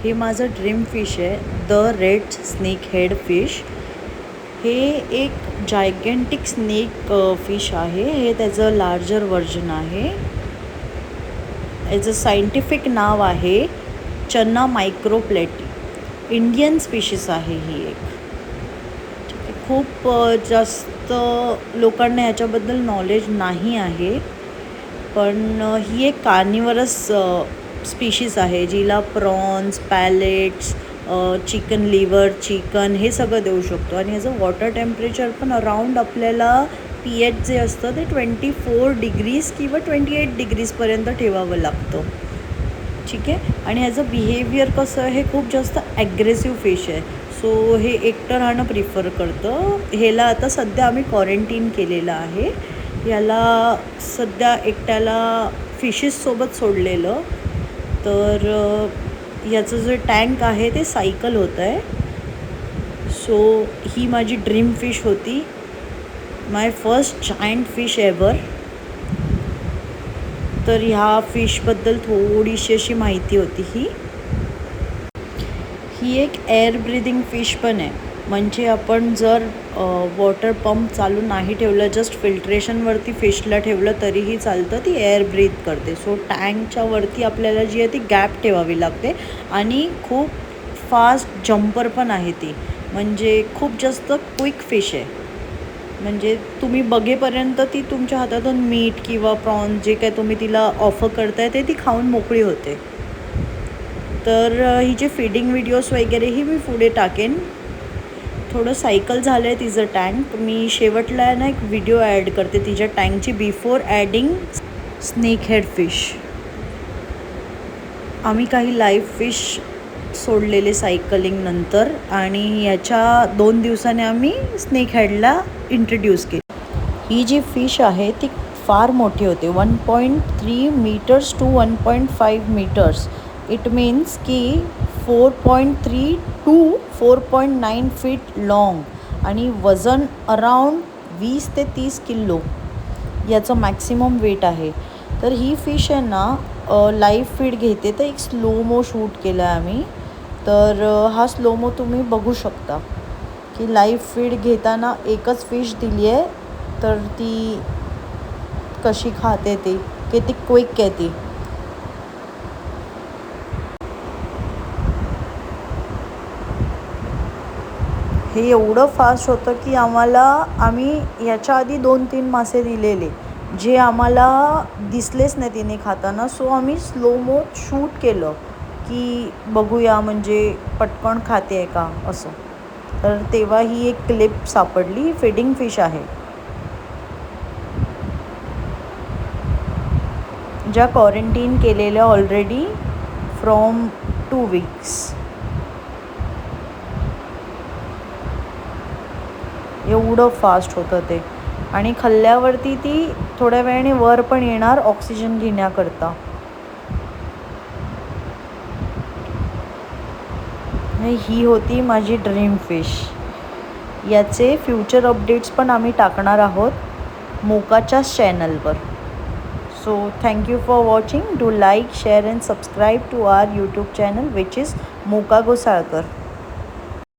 हे माझं dream fish आहे, the red snake head fish. हे एक जायगेंटिक स्नेक फिश आहे. हे त्याचं लार्जर व्हर्जन आहे. याचं सायंटिफिक नाव आहे चन्ना मायक्रोप्लेटी. इंडियन स्पीशीस आहे ही एक. ठीक आहे. खूप जास्त लोकांना ह्याच्याबद्दल नॉलेज नाही आहे, पण ही एक कार्निवरस स्पीशीज आहे जिला prawns, pellets, chicken liver, chicken हे सगळं देऊ शकतो. आणि ह्याचं वॉटर टेम्परेचर पण अराऊंड आपल्याला pH जे असतं ते 24 डिग्रीज किंवा 28 डिग्रीजपर्यंत ठेवावं लागतं. ठीक आहे. आणि ह्याचं बिहेवियर कसं आहे, हे खूप जास्त ॲग्रेसिव्ह फिश आहे. सो हे एकटं राहणं प्रिफर करतं. ह्याला आता सध्या आम्ही क्वारंटीन केलेलं आहे. याला सध्या एकट्याला फिशेससोबत सोडलेलं. तर याचं जे टँक आहे ते सायकल होतं आहे. सो ही माझी ड्रीम फिश होती, माय फर्स्ट जायंट फिश एवर. तर ह्या फिशबद्दल थोडीशी अशी माहिती होती. ही एक एअर ब्रीदिंग फिश पण आहे. म्हणजे आपण जर वॉटर पंप चालू नाही ठेवलं, जस्ट फिल्ट्रेशनवरती फिशला ठेवलं तरीही चालतं, ती एअर ब्रीथ करते. सो टँकच्या वरती आपल्याला जी आहे ती गॅप ठेवावी लागते. आणि खूप फास्ट जम्पर पण आहे ती. म्हणजे खूप जास्त क्विक फिश आहे. म्हणजे तुम्ही बघेपर्यंत ती तुमच्या हातातून मीठ किंवा प्रॉन्स जे काय तुम्ही तिला ऑफर करताय ते ती खाऊन मोकळी होते. तर हिचे फीडिंग व्हिडिओज वगैरेही मी पुढे टाकेन. थोडं सायकल झालं आहे तिचं टँक. मी शेवटला ना एक व्हिडिओ ॲड करते तिच्या टँकची, before adding snake head fish. आम्ही काही लाईव्ह फिश सोडलेले सायकलिंग नंतर, आणि याच्या 2 दिवसाने आम्ही स्नेक हेडला इंट्रोड्यूस केली. ही जी फिश आहे ती फार मोठी होते, 1.3 metres to 1.5 metres. It means की 4.3 टू 4.9 फीट लाँग. आणि वजन अराऊंड 20 ते 30 किलो याचं मॅक्सिमम वेट आहे. तर ही फिश आहे ना लाईव्ह फीड घेते. तर एक स्लोमो शूट केला आहे आम्ही. तर हा स्लोमो तुम्ही बघू शकता की लाईव्ह फीड घेताना एकच फिश दिली आहे, तर ती कशी खाते ती, किती क्विक आहे ती. हे एवढं फास्ट होतं की आम्ही याच्या आधी 2-3 मासे दिलेले जे आम्हाला दिसलेच नाही तिने खाताना. सो आम्ही स्लोमो शूट केलं की बघूया म्हणजे पटकन खाते आहे का असं. तर तेव्हा ही एक क्लिप सापडली. फीडिंग फिश आहे, ज्या क्वारंटीन केलेल्या ऑलरेडी फ्रॉम 2 वीक्स. एवढं फास्ट होतं ते. आणि खाल्ल्यावरती ती थोड्या वेळाने वर पण येणार ऑक्सिजन घेण्याकरता. ही होती माझी ड्रीम फिश. याचे फ्युचर अपडेट्स पण आम्ही टाकणार आहोत मोकाच्याच चॅनलवर. So thank you for watching. Do like, share and subscribe to our YouTube channel which is Moka गोसाळकर.